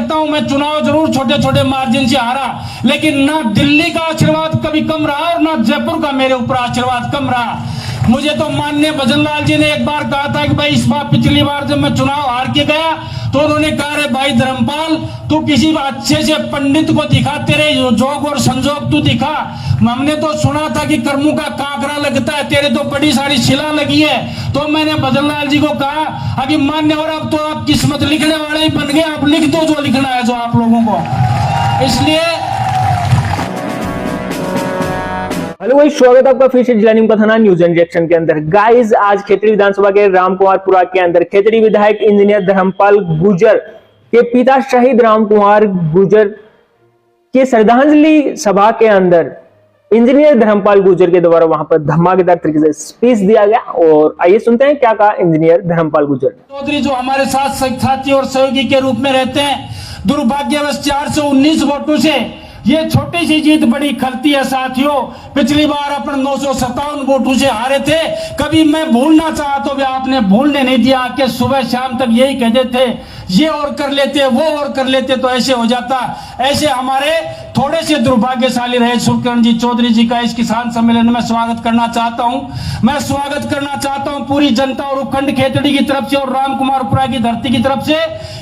सकता हूं मैं चुनाव जरूर छोटे छोटे मार्जिन से हारा, लेकिन ना दिल्ली का आशीर्वाद कभी कम रहा और ना जयपुर का मेरे ऊपर आशीर्वाद कम रहा। मुझे तो माननीय भजनलाल जी ने एक बार कहा था कि भाई इस बार पिछली बार जब मैं चुनाव हार के गया तो उन्होंने कहा रे भाई धर्मपाल तू किसी अच्छे से पंडित को दिखा, तेरे जोग और संजोग तू दिखा। हमने तो सुना था कि कर्मों का काकरा लगता है, तेरे तो बड़ी सारी शिला लगी है। तो मैंने भजनलाल जी को कहा अभी मान्यवर अब तो आप किस्मत लिखने वाले ही बन गए, आप लिख दो जो लिखना है जो आप लोगों को। इसलिए हेलो भाई, स्वागत है आपका फिर से जिला नीम का थाना न्यूज एंड रिएक्शन के अंदर। गाइस, आज खेतड़ी विधानसभा के रामकुमारपुरा के अंदर खेतड़ी विधायक इंजीनियर धर्मपाल गुर्जर के पिता शहीद रामकुमार गुर्जर के श्रद्धांजलि सभा के अंदर इंजीनियर धर्मपाल गुर्जर के द्वारा वहां पर धमाकेदार तरीके से स्पीच दिया गया। और आइए सुनते हैं क्या कहा इंजीनियर धर्मपाल गुर्जर। चौधरी जो हमारे साथ साथी और सहयोगी के रूप में रहते हैं, दुर्भाग्यवश 419 वोटों से ये छोटी सी जीत बड़ी खलती है साथियों। पिछली बार अपन 957 वोटों से हारे थे। कभी मैं भूलना चाहा तो भी आपने भूलने नहीं दिया कि सुबह शाम तक यही कहते थे ये और कर लेते वो और कर लेते तो ऐसे हो जाता। ऐसे हमारे थोड़े से दुर्भाग्यशाली रहे सुखकरण जी चौधरी जी का इस किसान सम्मेलन में स्वागत करना चाहता हूं। मैं स्वागत करना चाहता हूं पूरी जनता और उपखंड खेतड़ी की तरफ से और रामकुमारपुरा की धरती की तरफ से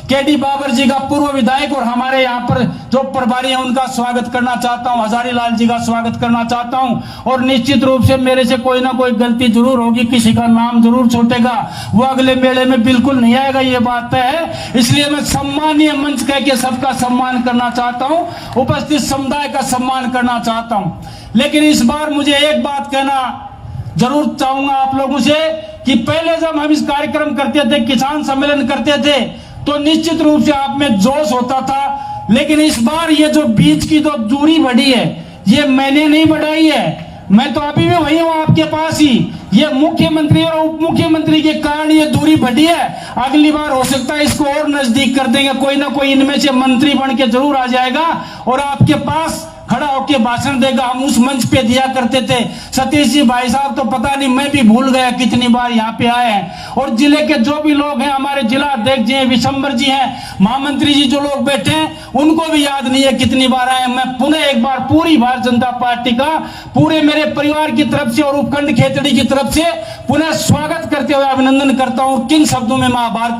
केडी बाबर जी का पूर्व विधायक और हमारे यहाँ पर जो प्रभारी हैं उनका स्वागत करना चाहता हूं। हजारी लाल जी का स्वागत करना चाहता हूं। और निश्चित रूप से मेरे से कोई ना कोई गलती जरूर होगी, किसी का नाम जरूर छूटेगा, वो अगले मेले में बिल्कुल नहीं आएगा, ये बात तय है। इसलिए मैं सम्मानीय मंच कह के सबका सम्मान करना चाहता हूं, उपस्थित समुदाय का सम्मान करना चाहता हूं। लेकिन इस बार मुझे एक बात कहना जरूर चाहूंगा आप लोगों से कि पहले जब हम इस कार्यक्रम करते थे, किसान सम्मेलन करते थे, तो निश्चित रूप से आप में जोश होता था। लेकिन इस बार ये जो बीच की जो दूरी बढ़ी है ये मैंने नहीं बढ़ाई है, मैं तो अभी भी वही हूं आपके पास ही। ये मुख्यमंत्री और उप मुख्यमंत्री के कारण ये दूरी बढ़ी है। अगली बार हो सकता है इसको और नजदीक कर देंगे, कोई ना कोई इनमें से मंत्री बन के जरूर आ जाएगा और आपके पास खड़ा होकर भाषण देगा। हम उस मंच पे दिया करते थे। सतीश जी भाई साहब तो पता नहीं, मैं भी भूल गया कितनी बार यहाँ पे आए हैं। और जिले के जो भी लोग हैं, हमारे जिला अध्यक्ष जी हैं, विशंबर जी हैं, महामंत्री जी जो लोग बैठे हैं, उनको भी याद नहीं है कितनी बार आए। मैं पुनः एक बार पूरी भारतीय जनता पार्टी का पूरे मेरे परिवार की तरफ से और उपखंड खेतड़ी की तरफ से पुनः स्वागत करते हुए अभिनंदन करता हूँ। किन शब्दों में मैं आभार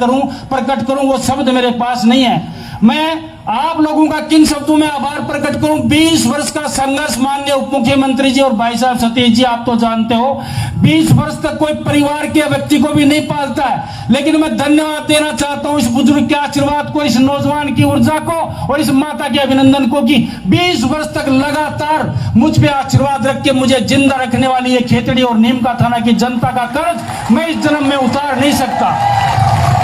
प्रकट करूं वो शब्द मेरे पास नहीं है। मैं आप लोगों का किन शब्दों में आभार प्रकट करूं। 20 वर्ष का संघर्ष माननीय उप मुख्यमंत्री जी और भाई साहब सतीश जी आप तो जानते हो, 20 वर्ष तक कोई परिवार के व्यक्ति को भी नहीं पालता है। लेकिन मैं धन्यवाद देना चाहता हूं इस बुजुर्ग के आशीर्वाद को, इस नौजवान की ऊर्जा को और इस माता के अभिनंदन को कि 20 वर्ष तक लगातार मुझ पे आशीर्वाद रख के मुझे जिंदा रखने वाली ये खेतड़ी और नीम का थाना की जनता का कर्ज मैं इस जन्म में उतार नहीं सकता।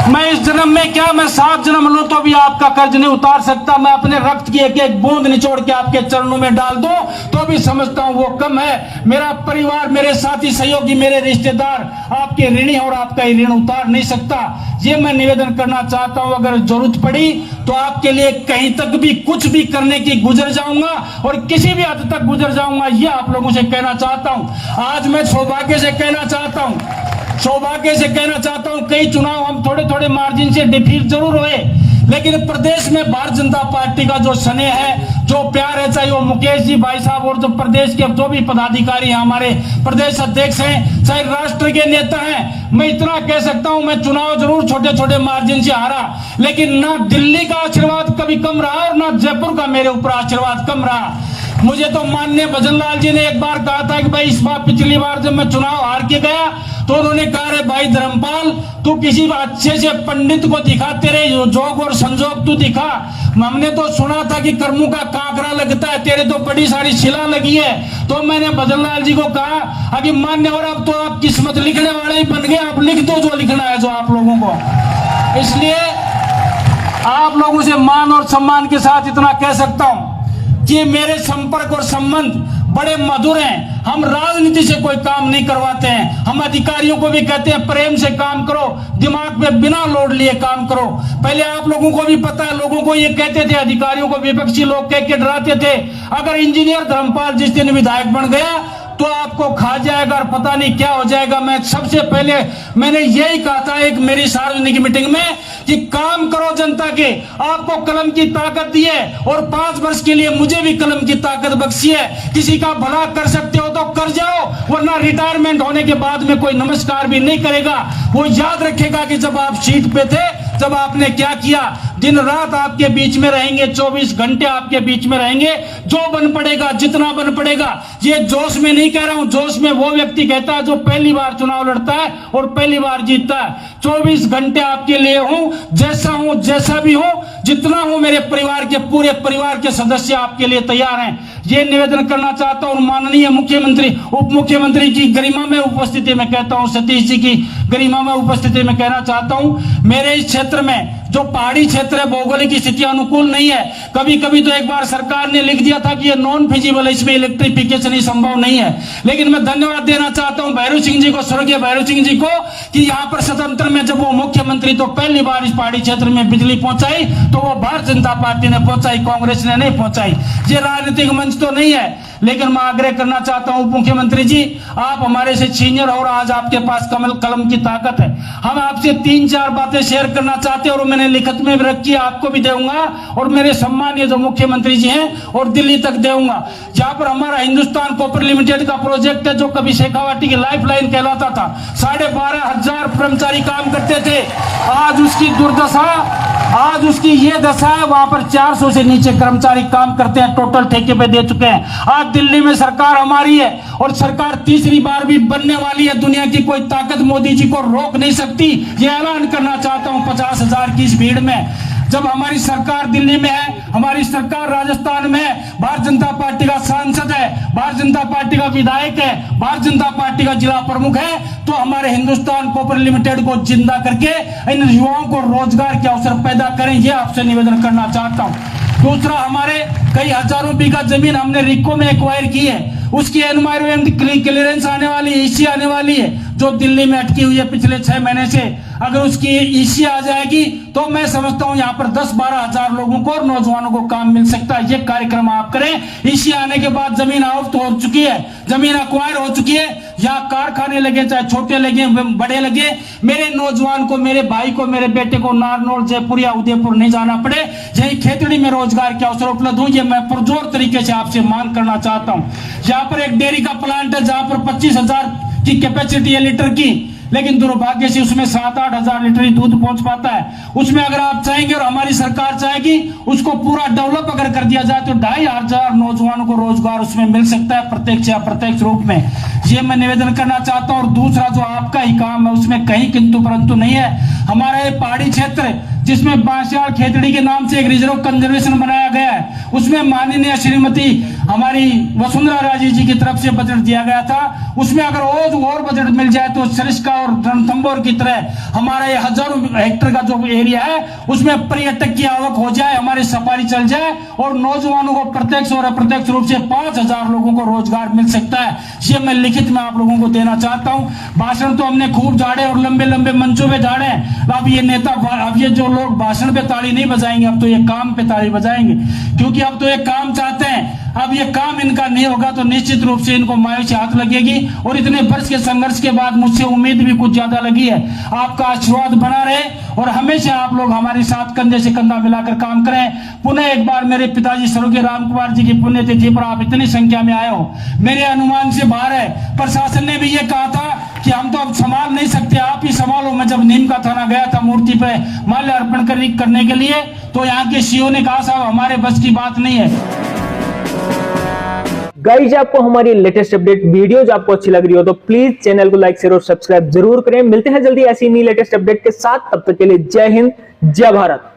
मैं इस जन्म में क्या, मैं 7 जन्म लूं तो भी आपका कर्ज नहीं उतार सकता। मैं अपने रक्त की एक एक बूंद निचोड़ के आपके चरणों में डाल दूं तो भी समझता हूं वो कम है। मेरा परिवार, मेरे साथी सहयोगी, मेरे रिश्तेदार आपके ऋणी और आपका ही ऋण उतार नहीं सकता। ये मैं निवेदन करना चाहता हूं। अगर जरूरत पड़ी तो आपके लिए कहीं तक भी कुछ भी करने की गुजर जाऊंगा और किसी भी हद तक गुजर जाऊंगा, ये आप लोगों से कहना चाहता हूं। आज मैं सौभाग्य से कहना चाहता हूं कई चुनाव हम थोड़े थोड़े मार्जिन से डिफीट जरूर हुए, लेकिन प्रदेश में भारतीय जनता पार्टी का जो स्नेह है, जो प्यार है, चाहे वो मुकेश जी भाई साहब और जो प्रदेश के जो भी पदाधिकारी हैं, हमारे प्रदेश अध्यक्ष हैं, चाहे राष्ट्र के नेता हैं, मैं इतना कह सकता हूं मैं चुनाव जरूर छोटे छोटे मार्जिन से हारा, लेकिन ना दिल्ली का आशीर्वाद कभी कम रहा और ना जयपुर का मेरे ऊपर आशीर्वाद कम रहा। मुझे तो माननीय भजनलाल जी ने एक बार कहा था कि भाई इस बार पिछली बार जब मैं चुनाव हार के गया तो उन्होंने कहा रे भाई धर्मपाल तू किसी अच्छे से पंडित को दिखा, तेरे जोग और संजोग तू दिखा। हमने तो सुना था कि कर्मों का काकरा लगता है, तेरे तो बड़ी सारी शिला लगी है। तो मैंने भजनलाल जी को कहा अभी मान्यवर अब तो आप किस्मत लिखने वाले ही बन गए, आप लिख दो जो लिखना है जो आप लोगों को। इसलिए आप लोगों से मान और सम्मान के साथ इतना कह सकता हूं कि मेरे संपर्क और संबंध बड़े मधुर हैं। हम राजनीति से कोई काम नहीं करवाते हैं। हम अधिकारियों को भी कहते हैं प्रेम से काम करो, दिमाग पे बिना लोड लिए काम करो। पहले आप लोगों को भी पता है, लोगों को ये कहते थे, अधिकारियों को विपक्षी लोग कह के डराते थे, अगर इंजीनियर धर्मपाल जिस दिन विधायक बन गया तो आपको खा जाएगा और पता नहीं क्या हो जाएगा। मैं सबसे पहले मैंने यही कहा था एक मेरी सार्वजनिक मीटिंग में कि काम करो जनता के, आपको कलम की ताकत दी है और 5 वर्ष के लिए मुझे भी कलम की ताकत बख्शी है। किसी का भला कर सकते हो तो कर जाओ, वरना रिटायरमेंट होने के बाद में कोई नमस्कार भी नहीं करेगा। वो याद रखेगा कि जब आप सीट पे थे जब आपने क्या किया। दिन रात आपके बीच में रहेंगे, 24 घंटे आपके बीच में रहेंगे, जो बन पड़ेगा जितना बन पड़ेगा। ये जोश में नहीं कह रहा हूं, जोश में वो व्यक्ति कहता है जो पहली बार चुनाव लड़ता है और पहली बार जीतता है। 24 घंटे आपके लिए हूं, जैसा भी हूं, जितना हूं, मेरे परिवार के पूरे परिवार के सदस्य आपके लिए तैयार हैं। ये निवेदन करना चाहता हूं माननीय मुख्यमंत्री, उप मुख्यमंत्री की गरिमा में उपस्थिति में कहता हूं, सतीश जी की गरिमा में उपस्थिति में कहना चाहता हूं, मेरे इस क्षेत्र में जो पहाड़ी क्षेत्र है, भौगोलिक स्थिति अनुकूल नहीं है। कभी कभी तो एक बार सरकार ने लिख दिया था कि ये नॉन फिजिबल है, इसमें इलेक्ट्रिफिकेशन ही संभव नहीं है। लेकिन मैं धन्यवाद देना चाहता हूं भैरू सिंह जी को, स्वर्गीय भैरू सिंह जी को, कि यहाँ पर स्वतंत्र में जब वो मुख्यमंत्री तो पहली बार इस पहाड़ी क्षेत्र में बिजली पहुंचाई तो वो भारतीय जनता पार्टी ने पहुंचाई, कांग्रेस ने नहीं पहुंचाई। ये राजनीतिक मंच तो नहीं है, लेकिन मैं आग्रह करना चाहता हूं मुख्यमंत्री जी, आप हमारे से सीनियर और आज आपके पास कलम की ताकत है। हम आपसे 3-4 बातें शेयर करना चाहते हैं और मैंने लिखत में भी रखी है, आपको भी दूंगा और मेरे सम्मानीय जो मुख्यमंत्री जी हैं और दिल्ली तक दूंगा। जहां पर हमारा हिंदुस्तान कॉपर लिमिटेड का प्रोजेक्ट है, जो कभी शेखावाटी की लाइफलाइन कहलाता था, 12,500 कर्मचारी काम करते थे। आज उसकी दुर्दशा, आज उसकी ये दशा है, वहां पर 400 से नीचे कर्मचारी काम करते हैं, टोटल ठेके पे दे चुके हैं। आज दिल्ली में सरकार हमारी है और सरकार तीसरी बार भी बनने वाली है। दुनिया की कोई ताकत मोदी जी को रोक नहीं सकती। ये ऐलान करना चाहता हूं 50,000 की इस भीड़ में, जब हमारी सरकार दिल्ली में है, हमारी सरकार राजस्थान में है, भारतीय जनता पार्टी का सांसद है, भारतीय जनता पार्टी का विधायक है, भारतीय जनता पार्टी का जिला प्रमुख है, तो हमारे हिंदुस्तान कॉपर लिमिटेड को जिंदा करके इन युवाओं को रोजगार के अवसर पैदा करें, ये आपसे निवेदन करना चाहता हूं। दूसरा, हमारे कई हजारों बीघा जमीन हमने रिको में एक्वायर की है, उसकी एनवायरमेंट क्लियरेंस आने वाली, ईसी आने वाली है, जो दिल्ली में अटकी हुई है पिछले 6 महीने से। अगर उसकी ईसी आ जाएगी तो मैं समझता हूं यहाँ पर 10-12 हजार लोगों को और नौजवानों को काम मिल सकता है। ये कार्यक्रम आप करें। ईसी आने के बाद जमीन आउट हो चुकी है, जमीन एक्वायर हो चुकी है, यहाँ कारखाने लगे, चाहे छोटे लगे बड़े लगे, मेरे नौजवान को, मेरे भाई को, मेरे बेटे को नारनौल, जयपुर या उदयपुर नहीं जाना पड़े, यही खेतड़ी में रोजगार के अवसर उपलब्ध हो। ये मैं पुरजोर तरीके से आपसे मांग करना चाहता हूं। यहाँ पर एक डेयरी का प्लांट है जहां पर 25,000 की कैपेसिटी है लीटर की, लेकिन दुर्भाग्य से उसमें 7-8 हजार लीटर ही दूध पहुंच पाता है। उसमें अगर आप चाहेंगे और हमारी सरकार चाहेगी, उसको पूरा डेवलप अगर कर दिया जाए तो 2,500 नौजवानों को रोजगार उसमें मिल सकता है, प्रत्यक्ष या अप्रत्यक्ष रूप में। ये मैं निवेदन करना चाहता हूं। और दूसरा, जो आपका ही काम है उसमें कहीं किंतु परंतु नहीं है। हमारा ये पहाड़ी क्षेत्र जिसमें बांसियाड़ खेतड़ी के नाम से एक रिजर्व कंजर्वेशन बनाया गया है, उसमें माननीय श्रीमती हमारी वसुंधरा राजे जी की तरफ से बजट दिया गया था। उसमें अगर और बजट मिल जाए तो सरिस्का और रणथंभौर की तरह हमारा ये हजारों हेक्टेयर का जो एरिया है उसमें पर्यटक की आवक हो जाए, हमारी सफारी चल जाए और नौजवानों को प्रत्यक्ष और अप्रत्यक्ष रूप से 5,000 लोगों को रोजगार मिल सकता है। ये मैं लिखित में आप लोगों को देना चाहता हूं। भाषण तो हमने खूब झाड़े और लंबे लंबे मंचों पे झाड़े। अब ये नेता, अब ये जो लोग भाषण पे ताली नहीं बजाएंगे, अब तो ये काम पे ताली बजाएंगे, क्योंकि अब तो ये काम चाहते हैं। अब ये काम इनका नहीं होगा तो निश्चित रूप से इनको मायूसी हाथ लगेगी। और इतने वर्ष के संघर्ष के बाद मुझसे उम्मीद भी कुछ ज्यादा लगी है। आपका आशीर्वाद बना रहे और हमेशा आप लोग हमारे साथ कंधे से कंधा मिलाकर काम करें। पुनः एक बार मेरे पिताजी स्वर्गीय राम कुमार जी की पुण्यतिथि पर आप इतनी संख्या में आए हो, मेरे अनुमान से बाहर है। प्रशासन ने भी ये कहा था कि हम तो अब संभाल नहीं सकते, आप ही संभालो। मैं जब नीम का थाना गया था मूर्ति पे माल्य अर्पण करने के लिए, तो यहाँ के सीओ ने कहा साहब हमारे बस की बात नहीं है। गाइज, आपको हमारी लेटेस्ट अपडेट वीडियोज आपको अच्छी लग रही हो तो प्लीज चैनल को लाइक, शेयर और सब्सक्राइब जरूर करें। मिलते हैं जल्दी ऐसी नई लेटेस्ट अपडेट के साथ, तब तक के लिए जय हिंद, जय भारत।